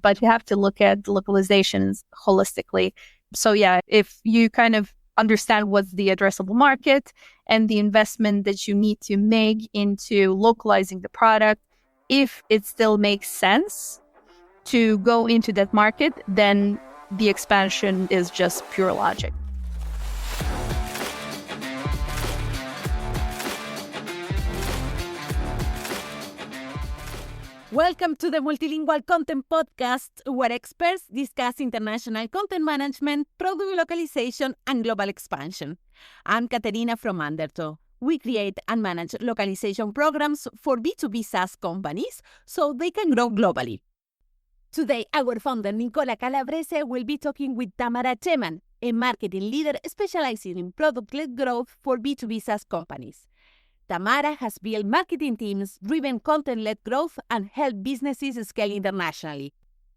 but you have to look at the localizations holistically. So yeah, if you kind of understand what's the addressable market and the investment that you need to make into localizing the product, if it still makes sense to go into that market, then the expansion is just pure logic. Welcome to the Multilingual Content Podcast, where experts discuss international content management, product localization, and global expansion. I'm Katerina from Undertow. We create and manage localization programs for B2B SaaS companies so they can grow globally. Today, our founder, Nicola Calabrese, will be talking with Tamara Ceman, a marketing leader specializing in product-led growth for B2B SaaS companies. Tamara has built marketing teams, driven content-led growth, and helped businesses scale internationally.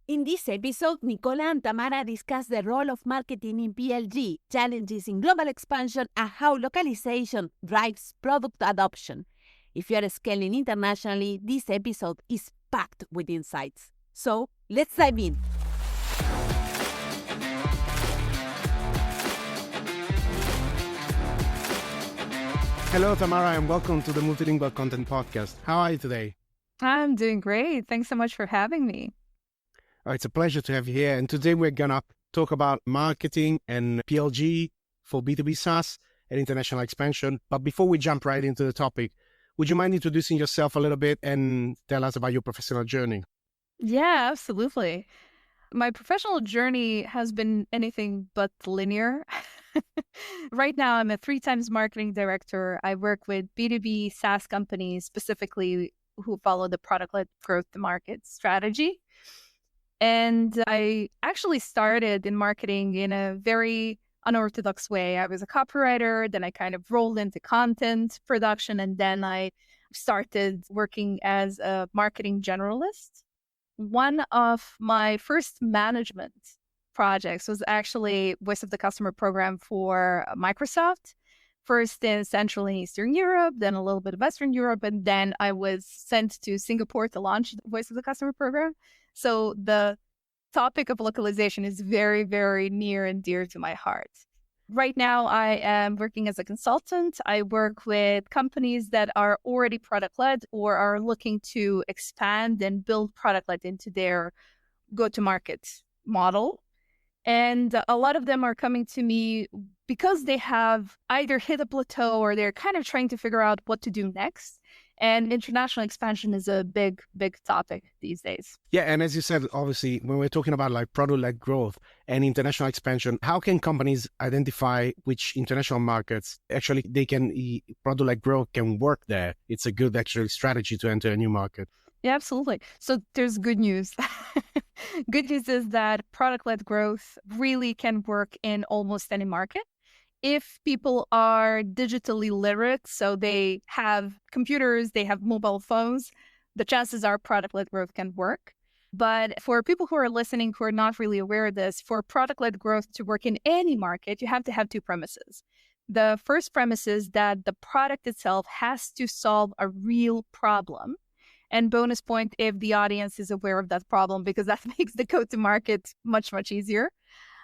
In this episode, Nicola and Tamara discuss the role of marketing in PLG, challenges in global expansion, and how localization drives product adoption. If you are scaling internationally, this episode is packed with insights. So, let's dive in. Hello, Tamara, and welcome to the Multilingual Content Podcast. How are you today? I'm doing great. Thanks so much for having me. Oh, it's a pleasure to have you here. And today we're going to talk about marketing and PLG for B2B SaaS and international expansion. But before we jump right into the topic, would you mind introducing yourself a little bit and tell us about your professional journey? Yeah, absolutely. My professional journey has been anything but linear. Right now, I'm a 3 times marketing director. I work with B2B SaaS companies, specifically who follow the product-led growth to market strategy. And I actually started in marketing in a very unorthodox way. I was a copywriter, then I kind of rolled into content production, and then I started working as a marketing generalist. One of my first management projects was actually Voice of the Customer program for Microsoft, first in Central and Eastern Europe, then a little bit of Western Europe, and then I was sent to Singapore to launch the Voice of the Customer program. So the topic of localization is very, very near and dear to my heart. Right now, I am working as a consultant. I work with companies that are already product-led or are looking to expand and build product-led into their go-to-market model. And a lot of them are coming to me because they have either hit a plateau or they're kind of trying to figure out what to do next. And international expansion is a big, big topic these days. Yeah, and as you said, obviously, when we're talking about like product-led growth and international expansion, how can companies identify which international markets actually product-led growth can work there? It's a good actually strategy to enter a new market. Yeah, absolutely. So there's good news. Good news is that product-led growth really can work in almost any market. If people are digitally literate, so they have computers, they have mobile phones, the chances are product-led growth can work. But for people who are listening who are not really aware of this, for product-led growth to work in any market, you have to have 2 premises. The first premise is that the product itself has to solve a real problem. And bonus point if the audience is aware of that problem, because that makes the go-to-market much, much easier.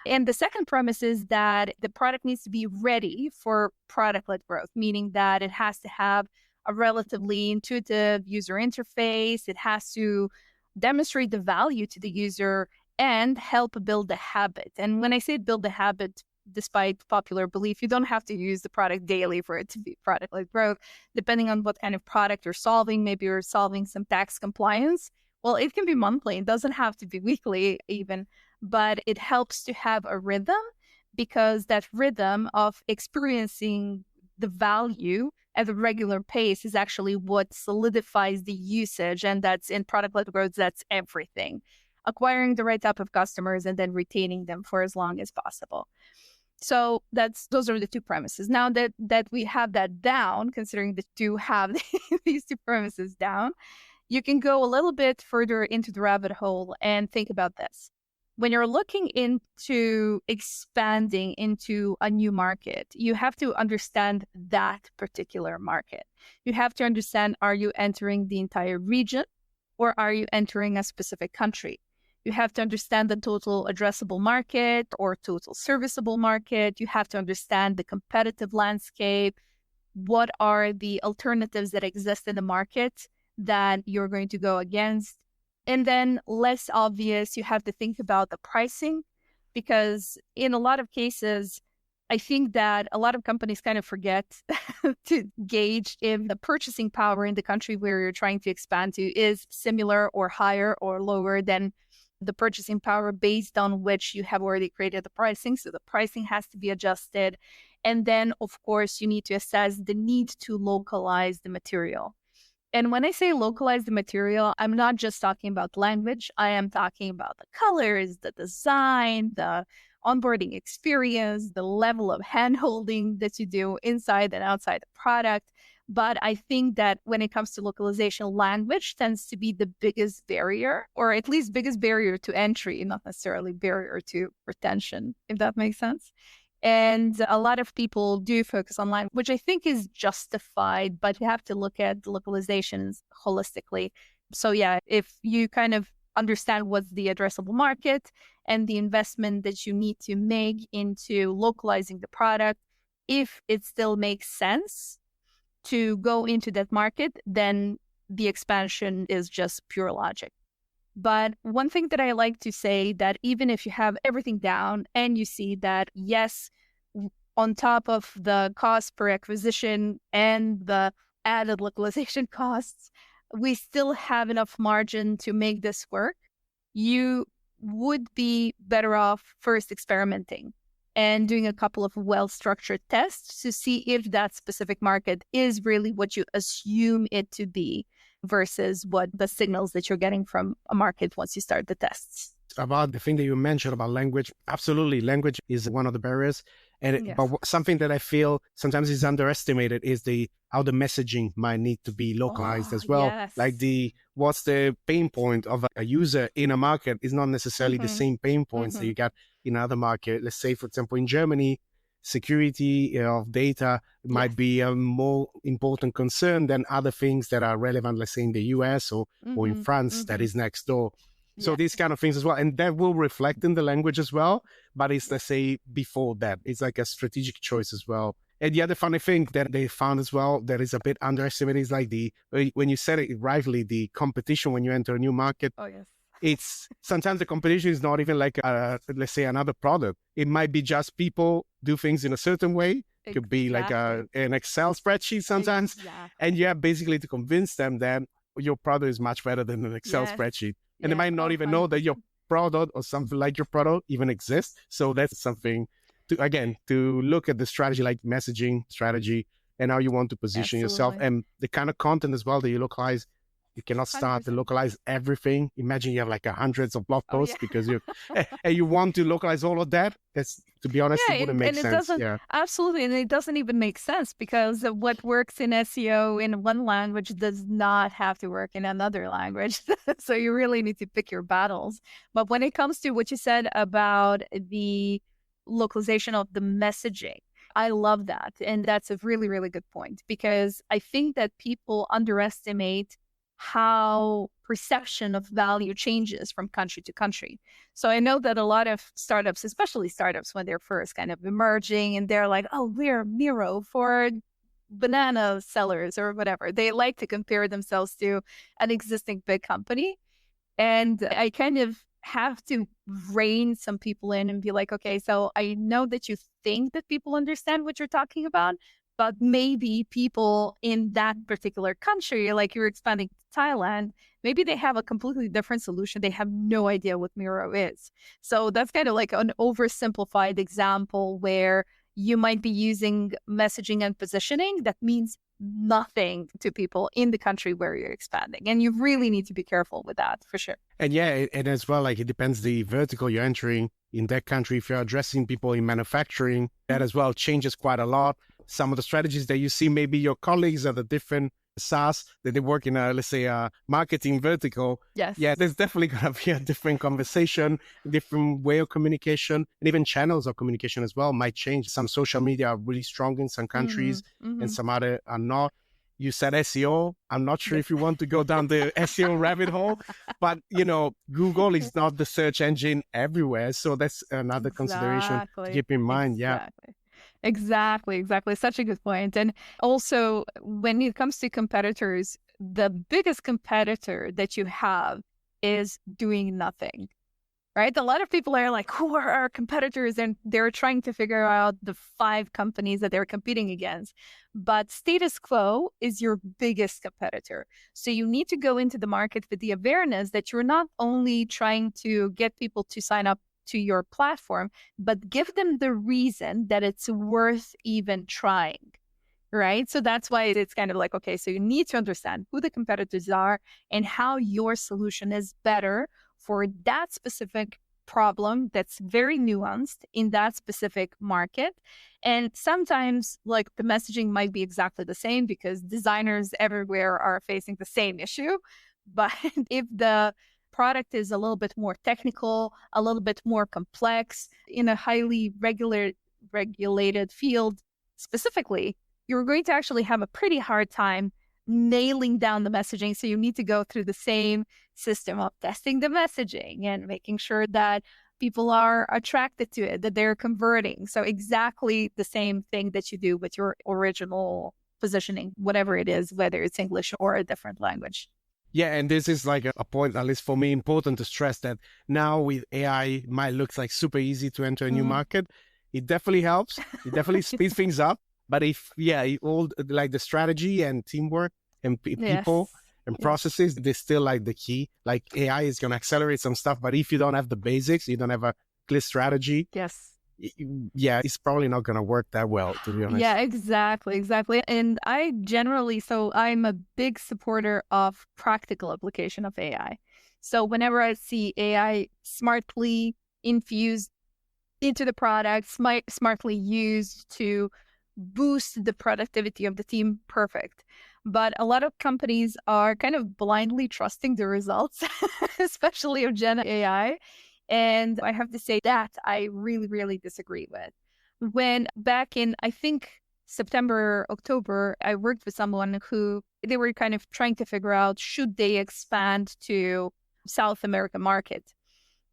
And the second premise is that the product needs to be ready for product-led growth, meaning that it has to have a relatively intuitive user interface. It has to demonstrate the value to the user and help build the habit. And when I say build the habit, despite popular belief, you don't have to use the product daily for it to be product-led growth. Depending on what kind of product you're solving, maybe you're solving some tax compliance. Well, it can be monthly. It doesn't have to be weekly even, but it helps to have a rhythm, because that rhythm of experiencing the value at a regular pace is actually what solidifies the usage. And that's in product-led growth, that's everything. Acquiring the right type of customers and then retaining them for as long as possible. So those are the 2 premises. Now that we have that down, considering that you have these 2 premises down, you can go a little bit further into the rabbit hole and think about this. When you're looking into expanding into a new market, you have to understand that particular market. You have to understand, are you entering the entire region or are you entering a specific country? You have to understand the total addressable market or total serviceable market. You have to understand the competitive landscape. What are the alternatives that exist in the market that you're going to go against? And then less obvious, you have to think about the pricing, because in a lot of cases, I think that a lot of companies kind of forget to gauge if the purchasing power in the country where you're trying to expand to is similar or higher or lower than the purchasing power based on which you have already created the pricing. So the pricing has to be adjusted. And then, of course, you need to assess the need to localize the material. And when I say localize the material, I'm not just talking about language. I am talking about the colors, the design, the onboarding experience, the level of hand-holding that you do inside and outside the product. But I think that when it comes to localization, language tends to be the biggest barrier, or at least biggest barrier to entry, not necessarily barrier to retention, if that makes sense. And a lot of people do focus on language, which I think is justified, but you have to look at the localizations holistically. So yeah, if you kind of understand what's the addressable market and the investment that you need to make into localizing the product, if it still makes sense to go into that market, then the expansion is just pure logic. But one thing that I like to say, that even if you have everything down and you see that, yes, on top of the cost per acquisition and the added localization costs, we still have enough margin to make this work, you would be better off first experimenting and doing a couple of well-structured tests to see if that specific market is really what you assume it to be versus what the signals that you're getting from a market once you start the tests. About the thing that you mentioned about language, absolutely, language is one of the barriers. And Yes. but something that I feel sometimes is underestimated is how the messaging might need to be localized as well. Yes. Like what's the pain point of a user in a market is not necessarily the same pain points that you got in another market. Let's say, for example, in Germany, security of data might be a more important concern than other things that are relevant, let's say in the US or in France that is next door. So these kind of things as well. And that will reflect in the language as well. But it's, let's say, before that, it's like a strategic choice as well. And the other funny thing that they found as well that is a bit underestimated is like when you said it rightly, the competition when you enter a new market. Oh, yes. It's sometimes the competition is not even like, let's say, another product. It might be just people do things in a certain way. It could be like an Excel spreadsheet sometimes. And you have basically to convince them that your product is much better than an Excel spreadsheet. And they might not even know that your product or something like your product even exists. So that's something to look at the strategy, like messaging strategy and how you want to position yourself and the kind of content as well that you localize. You cannot start 100%. To localize everything. Imagine you have like hundreds of blog posts because and you want to localize all of that. That's, to be honest, it wouldn't make sense. Absolutely. And it doesn't even make sense because what works in SEO in one language does not have to work in another language. So you really need to pick your battles. But when it comes to what you said about the localization of the messaging, I love that. And that's a really, really good point because I think that people underestimate how perception of value changes from country to country. So I know that a lot of startups, especially startups when they're first kind of emerging and they're like, oh, we're Miro for banana sellers or whatever. They like to compare themselves to an existing big company. And I kind of have to rein some people in and be like, okay, so I know that you think that people understand what you're talking about, but maybe people in that particular country, like you're expanding to Thailand, maybe they have a completely different solution. They have no idea what Miro is. So that's kind of like an oversimplified example where you might be using messaging and positioning that means nothing to people in the country where you're expanding. And you really need to be careful with that for sure. And and as well, like it depends the vertical you're entering in that country. If you're addressing people in manufacturing, that as well changes quite a lot. Some of the strategies that you see, maybe your colleagues at the different SaaS that they work in let's say a marketing vertical. Yes. Yeah, there's definitely going to be a different conversation, different way of communication, and even channels of communication as well might change. Some social media are really strong in some countries and some other are not. You said SEO. I'm not sure if you want to go down the SEO rabbit hole, but Google is not the search engine everywhere. So that's another consideration to keep in mind. Exactly. Such a good point. And also, when it comes to competitors, the biggest competitor that you have is doing nothing. Right? A lot of people are like, who are our competitors? And they're trying to figure out the 5 companies that they're competing against. But status quo is your biggest competitor. So you need to go into the market with the awareness that you're not only trying to get people to sign up to your platform, but give them the reason that it's worth even trying. Right? So that's why it's kind of like, okay, so you need to understand who the competitors are and how your solution is better for that specific problem that's very nuanced in that specific market. And sometimes like the messaging might be exactly the same because designers everywhere are facing the same issue. But if the product is a little bit more technical, a little bit more complex in a highly regulated field specifically, you're going to actually have a pretty hard time nailing down the messaging. So you need to go through the same system of testing the messaging and making sure that people are attracted to it, that they're converting. So exactly the same thing that you do with your original positioning, whatever it is, whether it's English or a different language. Yeah, and this is like a point, at least for me, important to stress that now with AI, it might look like super easy to enter a new market. It definitely helps. It definitely speeds things up. But all like the strategy and teamwork and people and processes, they're still like the key. Like AI is going to accelerate some stuff, but if you don't have the basics, you don't have a clear strategy. It's probably not going to work that well, to be honest. Yeah, exactly. And I'm a big supporter of practical application of AI. So whenever I see AI smartly infused into the product, smartly used to boost the productivity of the team, perfect. But a lot of companies are kind of blindly trusting the results, especially of Gen AI. And I have to say that I really, really disagree with. When back in, I think, September, October, I worked with someone who they were kind of trying to figure out, should they expand to South America market?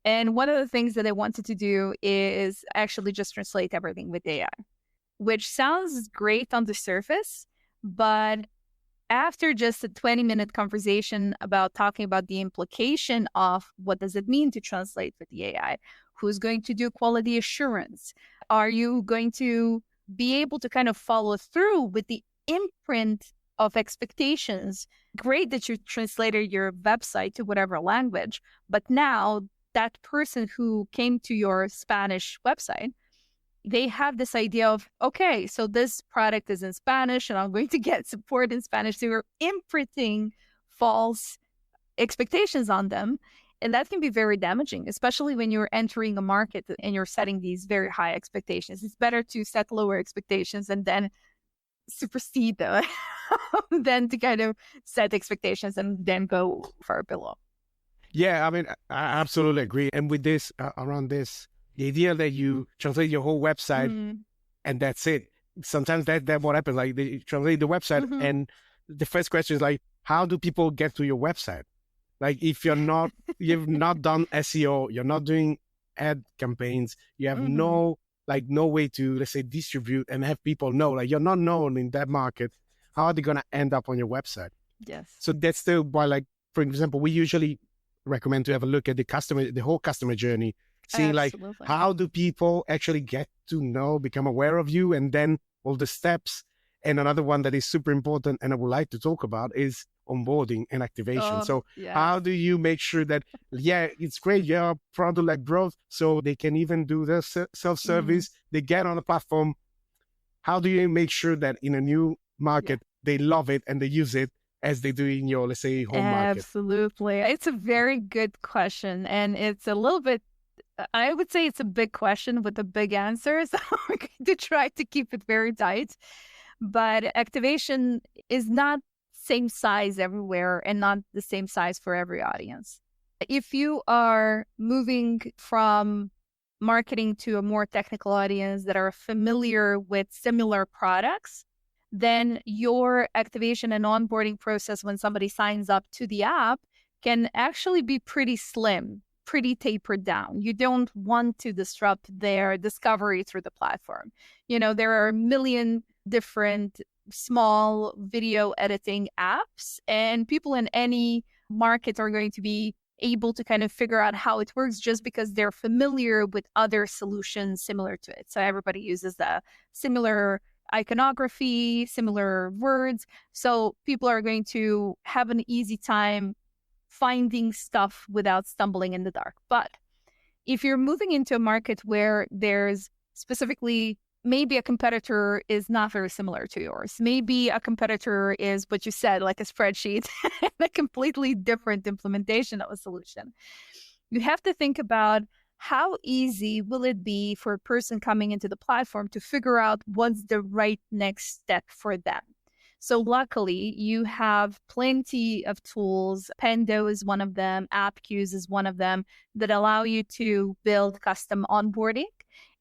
And one of the things that I wanted to do is actually just translate everything with AI, which sounds great on the surface, but after just a 20-minute conversation about talking about the implication of what does it mean to translate with the AI, who's going to do quality assurance? Are you going to be able to kind of follow through with the imprint of expectations? Great that you translated your website to whatever language, but now that person who came to your Spanish website, they have this idea of, okay, so this product is in Spanish and I'm going to get support in Spanish. So you're imprinting false expectations on them. And that can be very damaging, especially when you're entering a market and you're setting these very high expectations. It's better to set lower expectations and then supersede them than to kind of set expectations and then go far below. Yeah, I mean, I absolutely agree. And with this, around this, the idea that you translate your whole website and that's it. Sometimes that what happens. Like they translate the website and the first question is like, how do people get to your website? Like if you've not done SEO, you're not doing ad campaigns, you have no way to, let's say, distribute and have people know, like you're not known in that market. How are they going to end up on your website? Yes. So that's still why, like, for example, we usually recommend to have a look at the whole customer journey. Seeing like how do people actually get to know, become aware of you, and then all the steps. And another one that is super important and I would like to talk about is onboarding and activation. How do you make sure that, it's great, product-led growth, so they can even do the self-service, they get on the platform. How do you make sure that in a new market, they love it and they use it as they do in your, let's say, home market? Absolutely. It's a very good question. And it's a little bit, I would say it's a big question with a big answer. So we're going to try to keep it very tight. But activation is not same size everywhere and not the same size for every audience. If you are moving from marketing to a more technical audience that are familiar with similar products, then your activation and onboarding process when somebody signs up to the app can actually be pretty slim, pretty tapered down. You don't want to disrupt their discovery through the platform. There are a million different small video editing apps, and people in any market are going to be able to kind of figure out how it works just because they're familiar with other solutions similar to it. So everybody uses the similar iconography, similar words. So people are going to have an easy time finding stuff without stumbling in the dark. But if you're moving into a market where there's specifically maybe a competitor is not very similar to yours, maybe a competitor is what you said, like a spreadsheet, a completely different implementation of a solution, you have to think about how easy will it be for a person coming into the platform to figure out what's the right next step for them. So luckily, you have plenty of tools. Pendo is one of them. AppQs is one of them that allow you to build custom onboarding.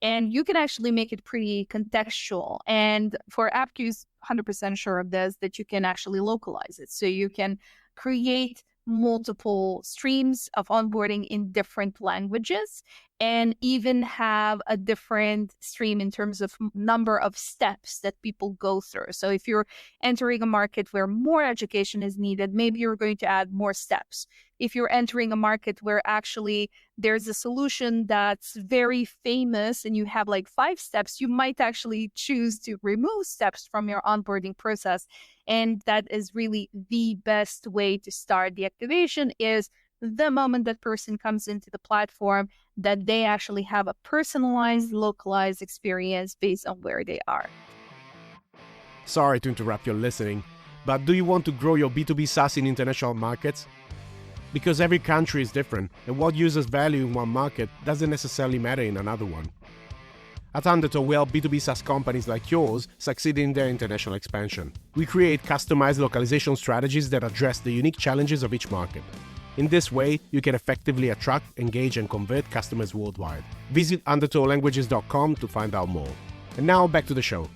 And you can actually make it pretty contextual. And for AppQs, 100% sure of this, that you can actually localize it. So you can create multiple streams of onboarding in different languages and even have a different stream in terms of number of steps that people go through. So if you're entering a market where more education is needed, maybe you're going to add more steps. If you're entering a market where actually there's a solution that's very famous and you have like 5 steps, you might actually choose to remove steps from your onboarding process. And that is really the best way to start the activation, is the moment that person comes into the platform, that they actually have a personalized, localized experience based on where they are. Sorry to interrupt your listening, but do you want to grow your B2B SaaS in international markets? Because every country is different, and what users value in one market doesn't necessarily matter in another one. At Undertow, we help B2B SaaS companies like yours succeed in their international expansion. We create customized localization strategies that address the unique challenges of each market. In this way, you can effectively attract, engage, and convert customers worldwide. Visit undertowlanguages.com to find out more. And now back to the show.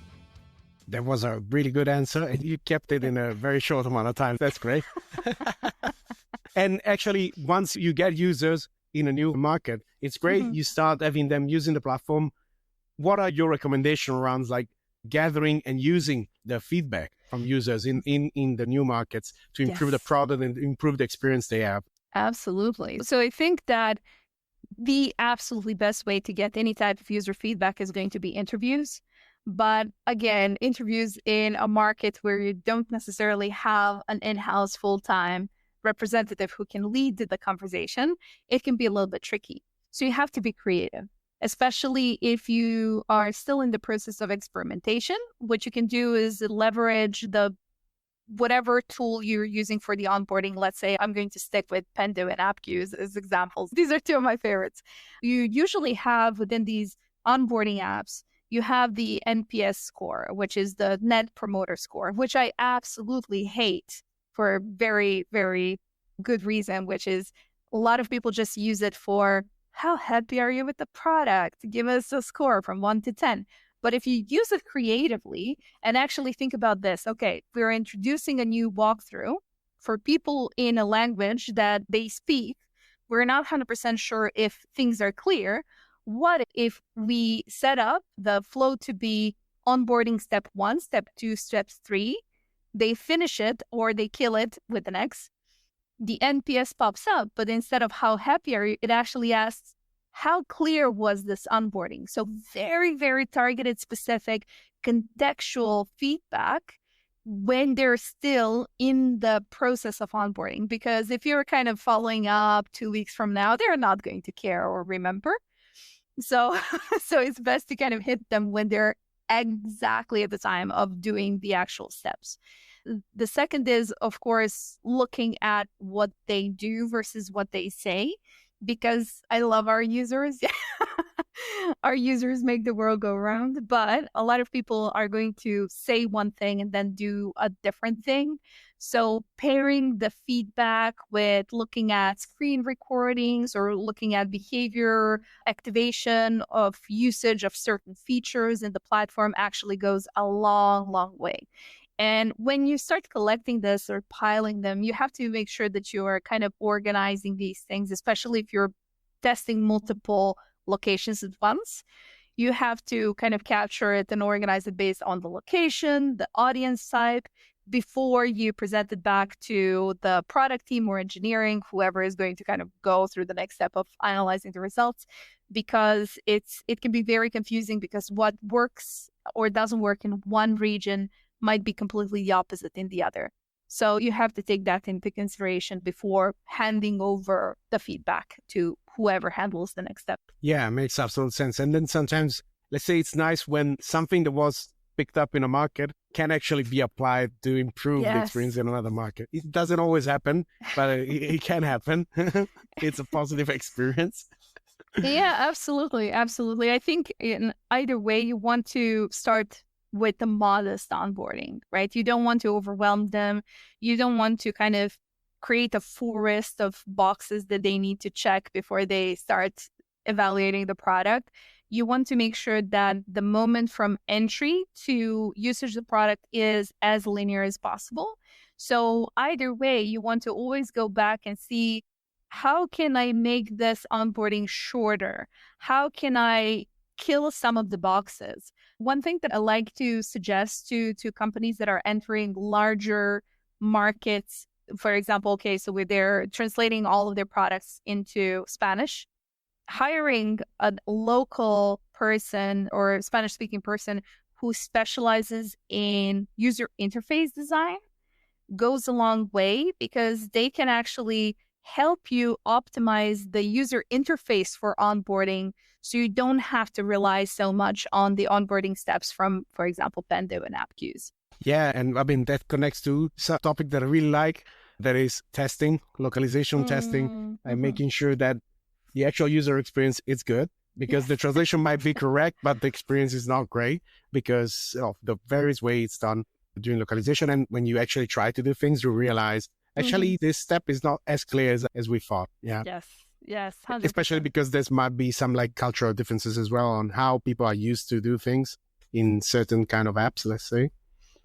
That was a really good answer, and you kept it in a very short amount of time. That's great. And actually, once you get users in a new market, it's great. You start having them using the platform. What are your recommendations around like gathering and using the feedback from users in the new markets to improve the product and improve the experience they have? Absolutely. So I think that the absolutely best way to get any type of user feedback is going to be interviews. But again, interviews in a market where you don't necessarily have an in-house full-time representative who can lead the conversation, it can be a little bit tricky. So you have to be creative, especially if you are still in the process of experimentation. What you can do is leverage the whatever tool you're using for the onboarding. Let's say I'm going to stick with Pendo and AppQs as examples. These are 2 of my favorites. You usually have within these onboarding apps, you have the NPS score, which is the Net Promoter Score, which I absolutely hate for a very, very good reason, which is a lot of people just use it for how happy are you with the product? Give us a score from 1 to 10. But if you use it creatively and actually think about this, okay, we're introducing a new walkthrough for people in a language that they speak. We're not 100% sure if things are clear. What if we set up the flow to be onboarding step 1, step 2, step 3, they finish it or they kill it with an X, the NPS pops up, but instead of how happy are you, it actually asks, how clear was this onboarding? So very, very targeted, specific, contextual feedback when they're still in the process of onboarding. Because if you're kind of following up 2 weeks from now, they're not going to care or remember. So it's best to kind of hit them when they're exactly at the time of doing the actual steps. The second is, of course, looking at what they do versus what they say, because I love our users. Our users make the world go round, but a lot of people are going to say one thing and then do a different thing. So pairing the feedback with looking at screen recordings or looking at behavior activation of usage of certain features in the platform actually goes a long, long way. And when you start collecting this or piling them, you have to make sure that you are kind of organizing these things, especially if you're testing multiple locations at once. You have to kind of capture it and organize it based on the location, the audience type, before you present it back to the product team or engineering, whoever is going to kind of go through the next step of analyzing the results, because it can be very confusing because what works or doesn't work in one region might be completely the opposite in the other. So you have to take that into consideration before handing over the feedback to whoever handles the next step. Yeah, makes absolute sense. And then sometimes, let's say it's nice when something that was picked up in a market can actually be applied to improve the experience in another market. It doesn't always happen, but it can happen. It's a positive experience. Yeah, absolutely. Absolutely. I think in either way, you want to start with the modest onboarding, right? You don't want to overwhelm them. You don't want to kind of create a forest of boxes that they need to check before they start evaluating the product. You want to make sure that the moment from entry to usage of the product is as linear as possible. So either way, you want to always go back and see, how can I make this onboarding shorter? How can I kill some of the boxes? One thing that I like to suggest to companies that are entering larger markets, for example, okay, so they're translating all of their products into Spanish, hiring a local person or Spanish-speaking person who specializes in user interface design goes a long way, because they can actually help you optimize the user interface for onboarding, so you don't have to rely so much on the onboarding steps from, for example, Pendo and AppQs. Yeah, and I mean, that connects to a topic that I really like, that is testing, localization testing, and making sure that the actual user experience is good, because the translation might be correct, but the experience is not great because of the various ways it's done during localization. And when you actually try to do things, you realize, actually, this step is not as clear as we thought. Yeah. Yes. 100%. Especially because there might be some like cultural differences as well on how people are used to do things in certain kind of apps, let's say.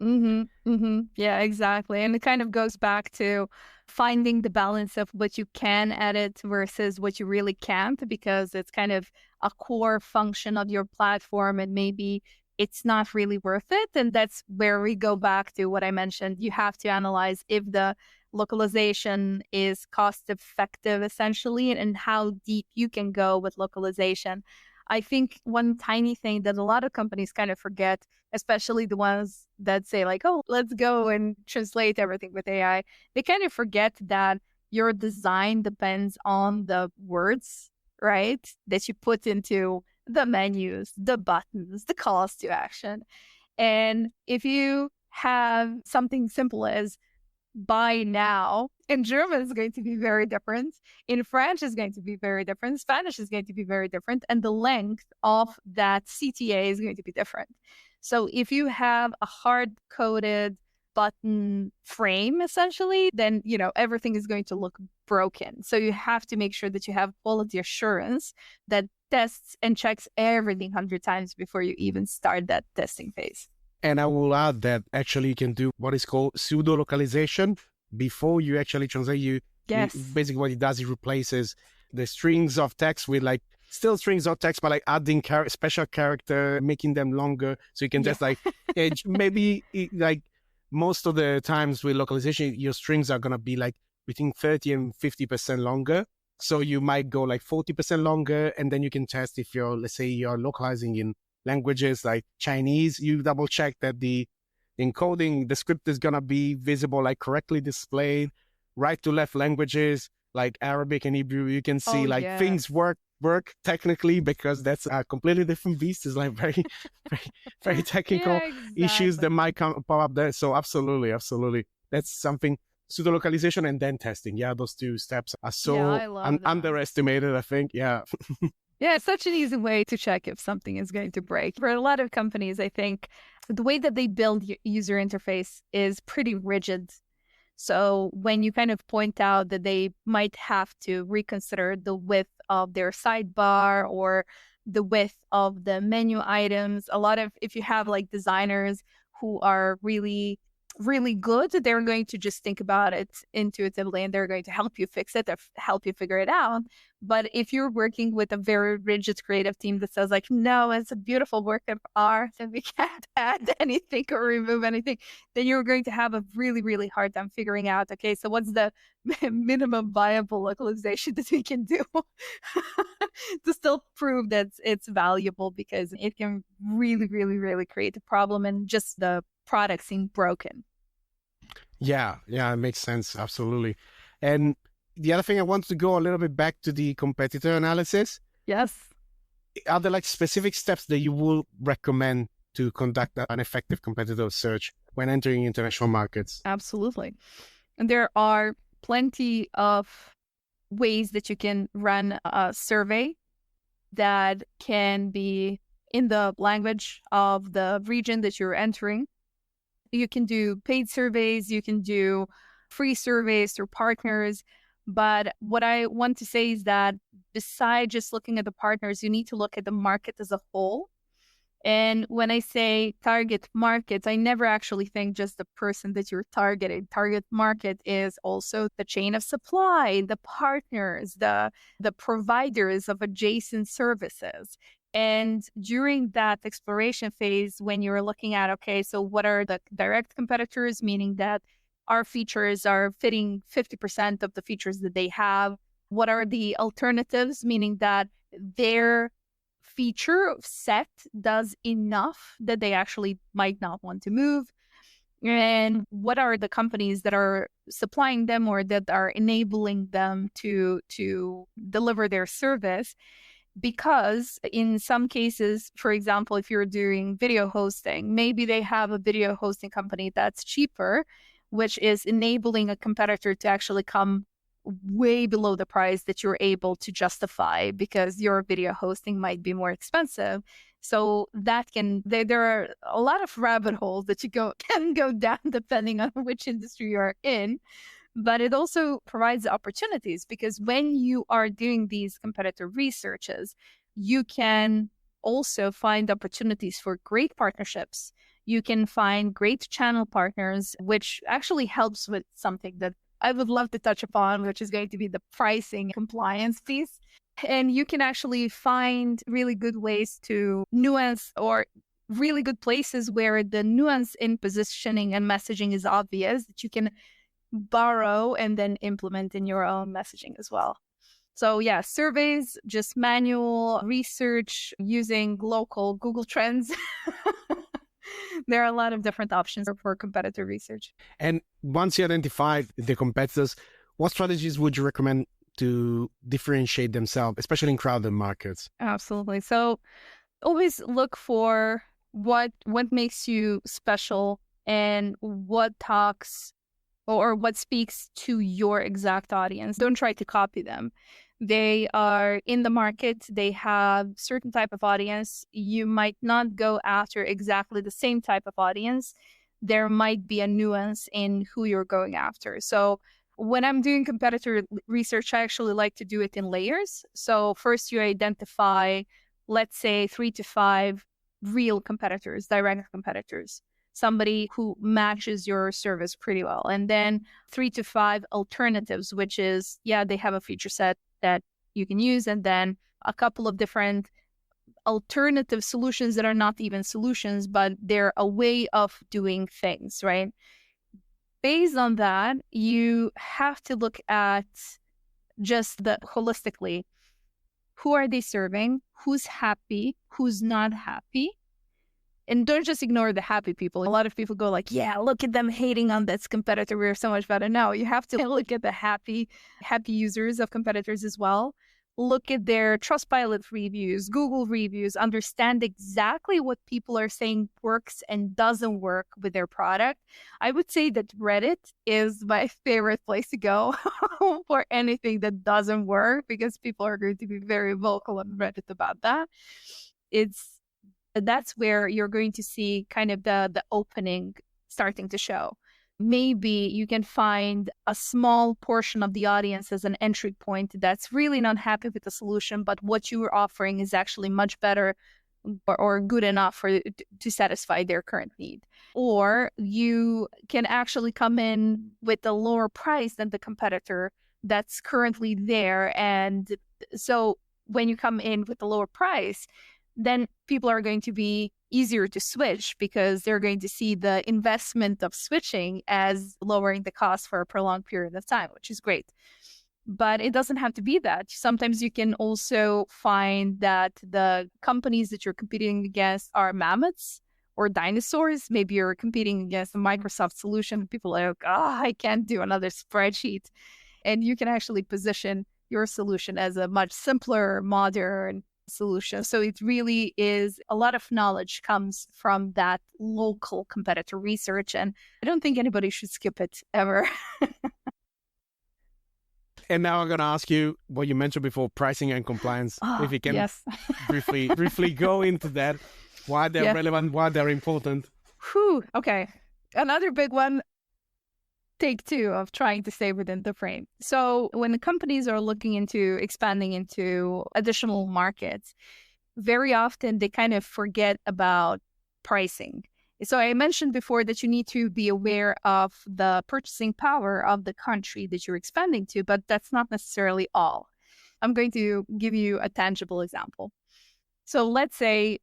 Yeah, exactly. And it kind of goes back to finding the balance of what you can edit versus what you really can't, because it's kind of a core function of your platform and maybe it's not really worth it. And that's where we go back to what I mentioned. You have to analyze if the localization is cost effective, essentially, and how deep you can go with localization. I think one tiny thing that a lot of companies kind of forget, especially the ones that say like, oh, let's go and translate everything with AI, they kind of forget that your design depends on the words, right, that you put into the menus, the buttons, the calls to action. And if you have something simple as buy now, in German is going to be very different. In French is going to be very different. Spanish is going to be very different. And the length of that CTA is going to be different. So if you have a hard-coded button frame, essentially, then, everything is going to look broken. So you have to make sure that you have quality assurance that tests and checks everything 100 times before you even start that testing phase. And I will add that actually you can do what is called pseudo localization before you actually translate. Basically what it does, it replaces the strings of text with like still strings of text, but like adding special character, making them longer. So you can just like, maybe like most of the times with localization, your strings are going to be like between 30 and 50% longer. So you might go like 40% longer. And then you can test if let's say you're localizing in languages like Chinese, you double check that the encoding, the script is going to be visible, like correctly displayed. Right to left languages like Arabic and Hebrew, you can see things work technically, because that's a completely different beast. It's like very, very, very technical issues that might pop up there. So absolutely. That's something, pseudo localization and then testing. Yeah, those two steps are so underestimated, I think. Yeah. Yeah, it's such an easy way to check if something is going to break. For a lot of companies, I think the way that they build user interface is pretty rigid. So when you kind of point out that they might have to reconsider the width of their sidebar or the width of the menu items, if you have like designers who are really, really good, they're going to just think about it intuitively and they're going to help you fix it or help you figure it out. But if you're working with a very rigid creative team that says like, no, it's a beautiful work of art and we can't add anything or remove anything, then you're going to have a really, really hard time figuring out, okay, so what's the minimum viable localization that we can do to still prove that it's valuable, because it can really, really, really create a problem and just the product seem broken. Yeah, it makes sense. Absolutely. And the other thing, I want to go a little bit back to the competitor analysis. Yes. Are there like specific steps that you will recommend to conduct an effective competitor search when entering international markets? Absolutely. And there are plenty of ways that you can run a survey that can be in the language of the region that you're entering. You can do paid surveys, you can do free surveys through partners. But what I want to say is that besides just looking at the partners, you need to look at the market as a whole. And when I say target markets, I never actually think just the person that you're targeting. Target market is also the chain of supply, the partners, the providers of adjacent services. And during that exploration phase, when you're looking at, okay, so what are the direct competitors, meaning that our features are fitting 50% of the features that they have? What are the alternatives, meaning that their feature set does enough that they actually might not want to move? And what are the companies that are supplying them or that are enabling them to deliver their service? Because in some cases, for example, if you're doing video hosting, maybe they have a video hosting company that's cheaper, which is enabling a competitor to actually come way below the price that you're able to justify because your video hosting might be more expensive. So that there are a lot of rabbit holes that you can go down depending on which industry you're in. But it also provides opportunities, because when you are doing these competitor researches, you can also find opportunities for great partnerships. You can find great channel partners, which actually helps with something that I would love to touch upon, which is going to be the pricing compliance piece. And you can actually find really good ways to nuance, or really good places where the nuance in positioning and messaging is obvious, that you can borrow and then implement in your own messaging as well. So yeah, surveys, just manual research using local Google Trends. There are a lot of different options for competitor research. And once you identify the competitors, what strategies would you recommend to differentiate themselves, especially in crowded markets? Absolutely. So always look for what makes you special and what talks or what speaks to your exact audience. Don't try to copy them. They are in the market. They have certain type of audience. You might not go after exactly the same type of audience. There might be a nuance in who you're going after. So when I'm doing competitor research, I actually like to do it in layers. So first you identify, let's say 3 to 5 real competitors, direct competitors, somebody who matches your service pretty well. And then 3 to 5 alternatives, which is, they have a feature set that you can use. And then a couple of different alternative solutions that are not even solutions, but they're a way of doing things, right? Based on that, you have to look at just holistically, who are they serving? Who's happy? Who's not happy? And don't just ignore the happy people. A lot of people go like, yeah, look at them hating on this competitor. We're so much better. No, you have to look at the happy users of competitors as well. look at their Trustpilot reviews, Google reviews, understand exactly what people are saying works and doesn't work with their product. I would say that Reddit is my favorite place to go for anything that doesn't work, because people are going to be very vocal on Reddit about that. That's where you're going to see kind of the opening starting to show. Maybe you can find a small portion of the audience as an entry point that's really not happy with the solution, but what you are offering is actually much better or good enough to satisfy their current need. Or you can actually come in with a lower price than the competitor that's currently there. And so when you come in with a lower price, then people are going to be easier to switch, because they're going to see the investment of switching as lowering the cost for a prolonged period of time, which is great. But it doesn't have to be that. Sometimes you can also find that the companies that you're competing against are mammoths or dinosaurs. Maybe you're competing against a Microsoft solution. People are like, I can't do another spreadsheet. And you can actually position your solution as a much simpler, modern solution. So it really is, a lot of knowledge comes from that local competitor research, and I don't think anybody should skip it ever. And now I'm going to ask you what you mentioned before, pricing and compliance. If you can yes. briefly go into that, why they're relevant, why they're important. Okay. Another big one, take two of trying to stay within the frame. So when the companies are looking into expanding into additional markets, very often they kind of forget about pricing. So I mentioned before that you need to be aware of the purchasing power of the country that you're expanding to, but that's not necessarily all. I'm going to give you a tangible example. So let's say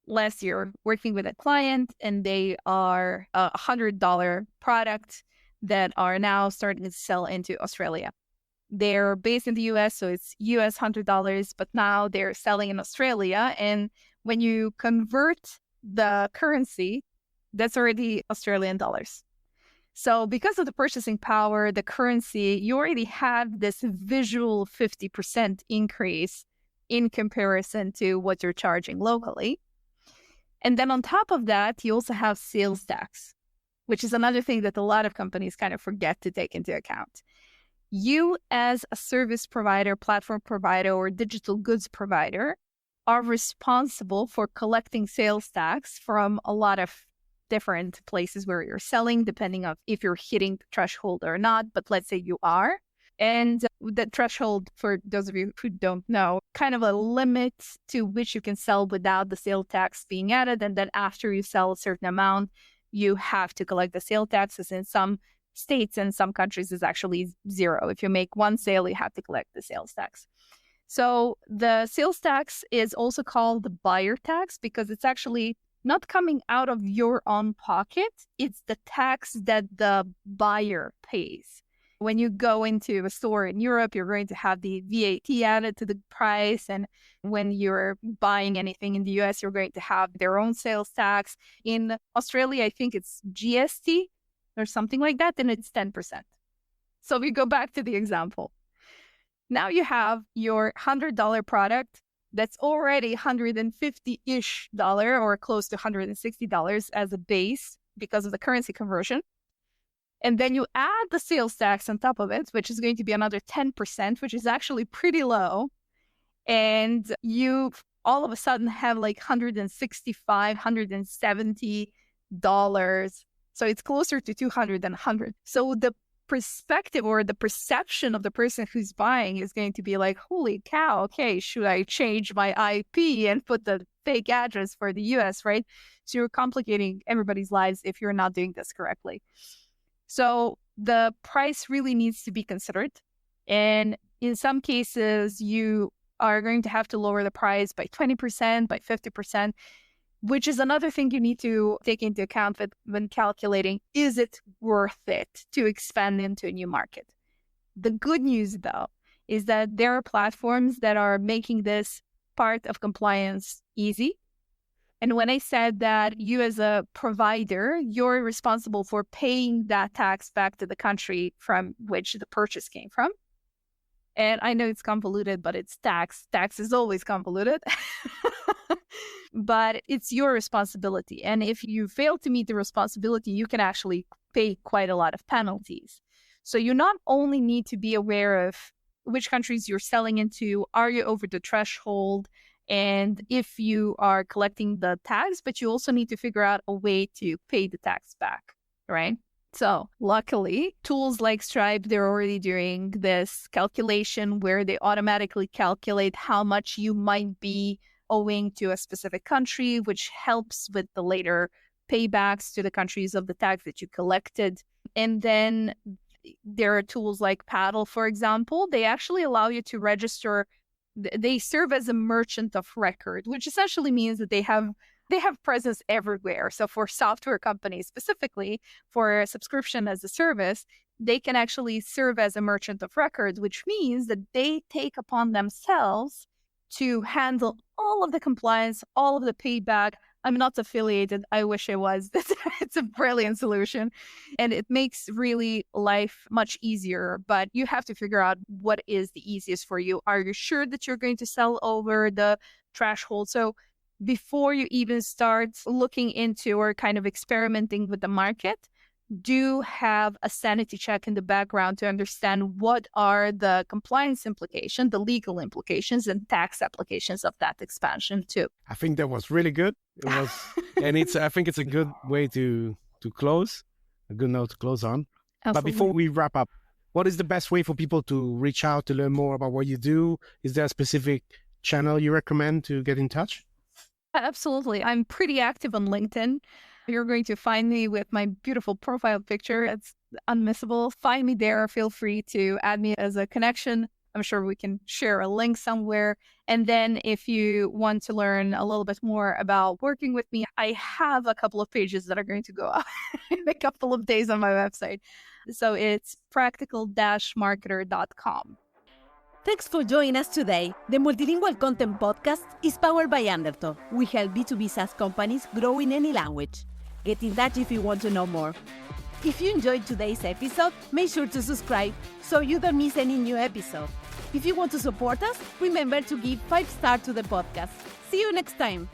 last year working with a client, and they are a $100 product that are now starting to sell into Australia. They're based in the US, so it's US $100, but now they're selling in Australia. And when you convert the currency, that's already Australian dollars. So because of the purchasing power, the currency, you already have this visual 50% increase in comparison to what you're charging locally. And then on top of that, you also have sales tax, which is another thing that a lot of companies kind of forget to take into account. You as a service provider, platform provider, or digital goods provider are responsible for collecting sales tax from a lot of different places where you're selling, depending on if you're hitting the threshold or not. But let's say you are. And the threshold, for those of you who don't know, kind of a limit to which you can sell without the sales tax being added. And then after you sell a certain amount, you have to collect the sales taxes. In some states and some countries is actually zero. If you make one sale, you have to collect the sales tax. So the sales tax is also called the buyer tax, because it's actually not coming out of your own pocket. It's the tax that the buyer pays. When you go into a store in Europe, you're going to have the VAT added to the price. And when you're buying anything in the US, you're going to have their own sales tax. In Australia, I think it's GST or something like that, and it's 10%. So we go back to the example. Now you have your $100 product that's already $150-ish or close to $160 as a base because of the currency conversion. And then you add the sales tax on top of it, which is going to be another 10%, which is actually pretty low. And you all of a sudden have like $165, $170. So it's closer to $200 than $100. So the perspective or the perception of the person who's buying is going to be like, holy cow, okay, should I change my IP and put the fake address for the US, right? So you're complicating everybody's lives if you're not doing this correctly. So the price really needs to be considered. And in some cases, you are going to have to lower the price by 20%, by 50%, which is another thing you need to take into account when calculating, is it worth it to expand into a new market? The good news, though, is that there are platforms that are making this part of compliance easy. And when I said that you as a provider, you're responsible for paying that tax back to the country from which the purchase came from. And I know it's convoluted, but it's tax. Tax is always convoluted. But it's your responsibility. And if you fail to meet the responsibility, you can actually pay quite a lot of penalties. So you not only need to be aware of which countries you're selling into, are you over the threshold, and if you are collecting the tax, but you also need to figure out a way to pay the tax back, right? So luckily, tools like Stripe, they're already doing this calculation where they automatically calculate how much you might be owing to a specific country, which helps with the later paybacks to the countries of the tax that you collected. And then there are tools like Paddle, for example. They actually allow you to register. They serve as a merchant of record, which essentially means that they have presence everywhere. So for software companies, specifically for subscription as a service, they can actually serve as a merchant of record, which means that they take upon themselves to handle all of the compliance, all of the payback. I'm not affiliated. I wish I was. It's a brilliant solution. And it makes really life much easier. But you have to figure out what is the easiest for you. Are you sure that you're going to sell over the threshold? So before you even start looking into or kind of experimenting with the market, do have a sanity check in the background to understand what are the compliance implications, the legal implications, and tax applications of that expansion too. I think that was really good. It was, and I think it's a good way to close, a good note to close on. Absolutely. But before we wrap up, what is the best way for people to reach out to learn more about what you do? Is there a specific channel you recommend to get in touch? Absolutely. I'm pretty active on LinkedIn. You're going to find me with my beautiful profile picture. It's unmissable. Find me there. Feel free to add me as a connection. I'm sure we can share a link somewhere. And then if you want to learn a little bit more about working with me, I have a couple of pages that are going to go out in a couple of days on my website. So it's practical-marketer.com. Thanks for joining us today. The Multilingual Content Podcast is powered by Undertow. We help B2B SaaS companies grow in any language. Get in touch if you want to know more. If you enjoyed today's episode, make sure to subscribe so you don't miss any new episode. If you want to support us, remember to give 5 stars to the podcast. See you next time.